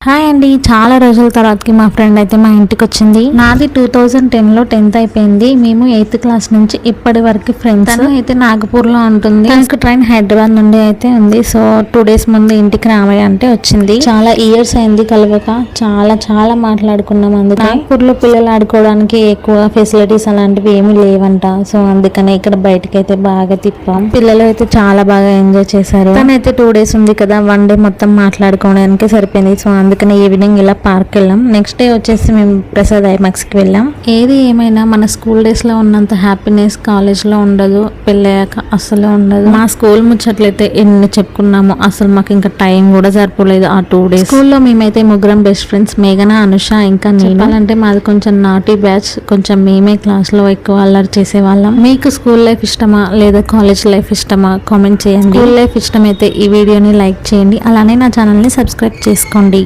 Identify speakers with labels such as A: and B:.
A: Hi అండి, చాలా రోజుల తర్వాతకి మా ఫ్రెండ్ అయితే మా ఇంటికి వచ్చింది. నాది 2010లో 10th అయిపోయింది. మేము 8th క్లాస్ నుంచి ఇప్పటి వరకు ఫ్రెండ్స్. తను అయితే నాగపూర్ లో ఉంటుంది. తనకు ట్రైన్ హైదరాబాద్ నుండి అయితే ఉంది. సో 2 days ముందు ఇంటికి రామయ్య అంటే వచ్చింది. చాలా ఇయర్స్ అయింది కలవక. చాలా మాట్లాడుకున్నాం. అందుకే నాగపూర్ లో పిల్లలు ఆడుకోవడానికి ఎక్కువ ఫెసిలిటీస్ అలాంటివి ఏమీ లేవంట. సో అందుకనే ఇక్కడ బయటకి అయితే బాగా తిప్పాం. పిల్లలు అయితే చాలా బాగా ఎంజాయ్ చేశారు. తనైతే 2 days ఉంది కదా, 1 day మొత్తం మాట్లాడుకోవడానికి సరిపోయింది. సో అందుకని ఈవినింగ్ ఇలా పార్క్ వెళ్ళాం. నెక్స్ట్ డే వచ్చేసి మేము ప్రసాద్ ఐమాక్స్ కి వెళ్ళాం. ఏది ఏమైనా మన స్కూల్ డేస్ లో ఉన్నంత హ్యాపీనెస్ కాలేజ్ లో ఉండదు, పెళ్ళయ్యాక అసలు ఉండదు. మా స్కూల్ ముచ్చట్లయితే ఎన్ని చెప్పుకున్నామో అసలు మాకు ఇంకా టైం కూడా సరిపోలేదు ఆ 2 days. స్కూల్లో మేమైతే ముగ్గురం బెస్ట్ ఫ్రెండ్స్, మేఘన, అనుష ఇంకా నేను. అంటే మాది కొంచెం నాటీ బ్యాచ్. కొంచెం మేమే క్లాస్ లో ఎక్కువ అల్లరి చేసేవాళ్ళం. మీకు స్కూల్ లైఫ్ ఇష్టమా లేదా కాలేజ్ లైఫ్ ఇష్టమా కామెంట్ చేయండి. స్కూల్ లైఫ్ ఇష్టమైతే ఈ వీడియోని లైక్ చేయండి, అలానే నా ఛానల్ ని సబ్స్క్రైబ్ చేసుకోండి.